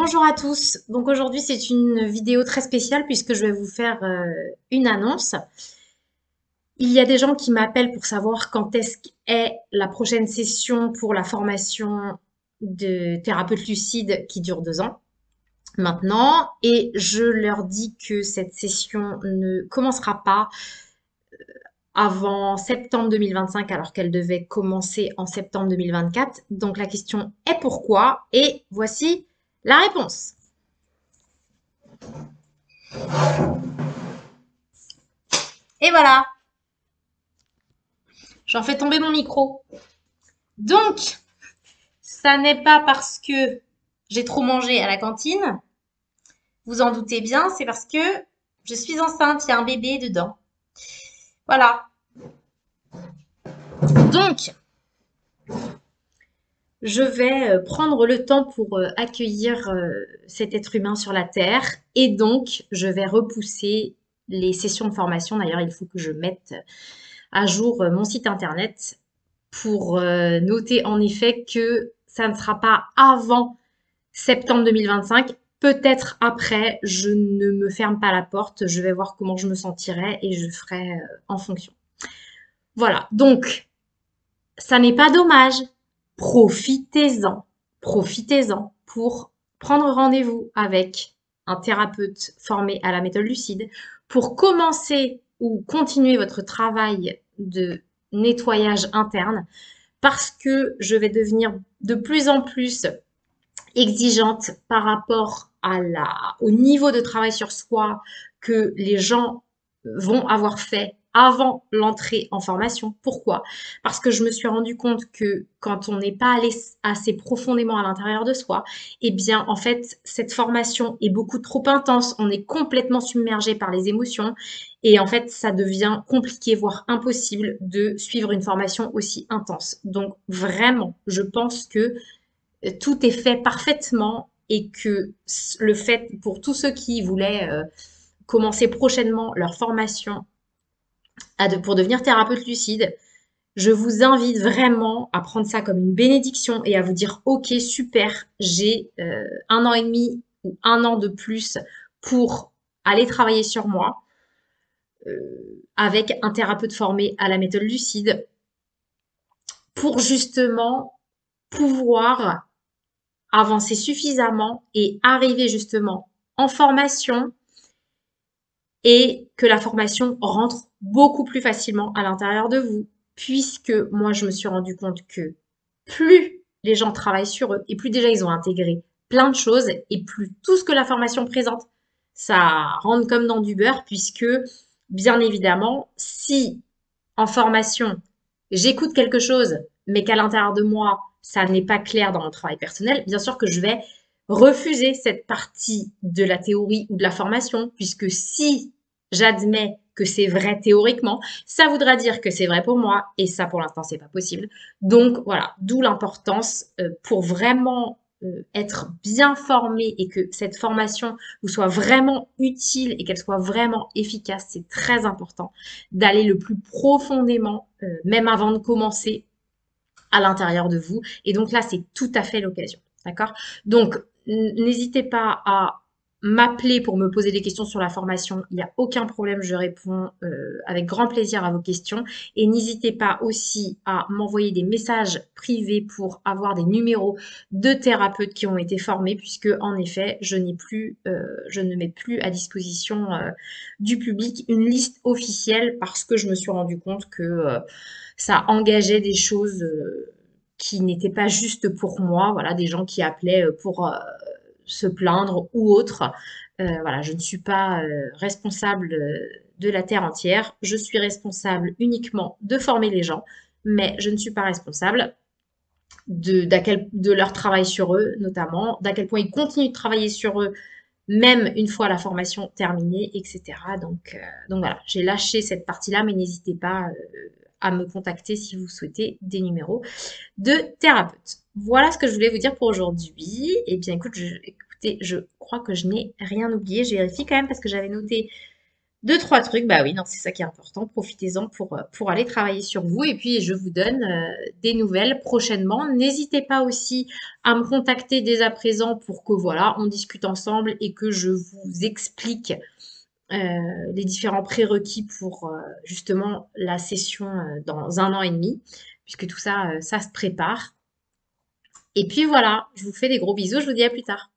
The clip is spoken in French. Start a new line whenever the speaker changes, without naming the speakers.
Bonjour à tous. Donc aujourd'hui c'est une vidéo très spéciale puisque je vais vous faire une annonce. Il y a des gens qui m'appellent pour savoir quand est-ce qu'est la prochaine session pour la formation de thérapeute lucide qui dure 2 ans maintenant. Et je leur dis que cette session ne commencera pas avant septembre 2025 alors qu'elle devait commencer en septembre 2024. Donc la question est pourquoi? Et voici la réponse. Et voilà, j'en fais tomber mon micro. Donc, ça n'est pas parce que j'ai trop mangé à la cantine, vous en doutez bien, c'est parce que je suis enceinte, il y a un bébé dedans. Voilà. Donc, je vais prendre le temps pour accueillir cet être humain sur la Terre et donc je vais repousser les sessions de formation. D'ailleurs, il faut que je mette à jour mon site internet pour noter en effet que ça ne sera pas avant septembre 2025. Peut-être après, je ne me ferme pas la porte, je vais voir comment je me sentirai et je ferai en fonction. Voilà, donc ça n'est pas dommage. Profitez-en, profitez-en pour prendre rendez-vous avec un thérapeute formé à la méthode lucide pour commencer ou continuer votre travail de nettoyage interne parce que je vais devenir de plus en plus exigeante par rapport au niveau de travail sur soi que les gens vont avoir fait avant l'entrée en formation. Pourquoi? Parce que je me suis rendu compte que quand on n'est pas allé assez profondément à l'intérieur de soi, eh bien, en fait, cette formation est beaucoup trop intense. On est complètement submergé par les émotions. Et en fait, ça devient compliqué, voire impossible de suivre une formation aussi intense. Donc, vraiment, je pense que tout est fait parfaitement et que le fait pour tous ceux qui voulaient commencer prochainement leur formation pour devenir thérapeute lucide, je vous invite vraiment à prendre ça comme une bénédiction et à vous dire ok super, j'ai 1 an et demi ou 1 an de plus pour aller travailler sur moi avec un thérapeute formé à la méthode lucide pour justement pouvoir avancer suffisamment et arriver justement en formation et que la formation rentre beaucoup plus facilement à l'intérieur de vous. Puisque moi, je me suis rendu compte que plus les gens travaillent sur eux et plus déjà ils ont intégré plein de choses et plus tout ce que la formation présente, ça rentre comme dans du beurre puisque bien évidemment, si en formation, j'écoute quelque chose, mais qu'à l'intérieur de moi, ça n'est pas clair dans mon travail personnel, bien sûr que je vais refuser cette partie de la théorie ou de la formation, puisque si j'admets que c'est vrai théoriquement, ça voudra dire que c'est vrai pour moi, et ça pour l'instant c'est pas possible. Donc voilà, d'où l'importance pour vraiment être bien formé et que cette formation vous soit vraiment utile et qu'elle soit vraiment efficace, c'est très important d'aller le plus profondément, même avant de commencer, à l'intérieur de vous. Et donc là, c'est tout à fait l'occasion. D'accord? Donc, n'hésitez pas à m'appeler pour me poser des questions sur la formation. Il n'y a aucun problème, je réponds avec grand plaisir à vos questions. Et n'hésitez pas aussi à m'envoyer des messages privés pour avoir des numéros de thérapeutes qui ont été formés, puisque en effet, je ne mets plus à disposition du public une liste officielle parce que je me suis rendu compte que ça engageait des choses qui n'étaient pas justes pour moi, voilà, des gens qui appelaient pour se plaindre ou autre. Voilà, je ne suis pas responsable de la terre entière. Je suis responsable uniquement de former les gens, mais je ne suis pas responsable de leur travail sur eux, notamment, d'à quel point ils continuent de travailler sur eux, même une fois la formation terminée, etc. Donc voilà, j'ai lâché cette partie-là, mais n'hésitez pas à me contacter si vous souhaitez des numéros de thérapeute. Voilà ce que je voulais vous dire pour aujourd'hui. Et bien écoutez, je crois que je n'ai rien oublié. Je vérifie quand même parce que j'avais noté 2-3 trucs, bah oui, non, c'est ça qui est important. Profitez-en pour aller travailler sur vous. Et puis, je vous donne des nouvelles prochainement. N'hésitez pas aussi à me contacter dès à présent pour que, voilà, on discute ensemble et que je vous explique euh, les différents prérequis pour justement la session dans 1 an et demi, puisque tout ça, ça se prépare. Et puis voilà, je vous fais des gros bisous. Je vous dis à plus tard.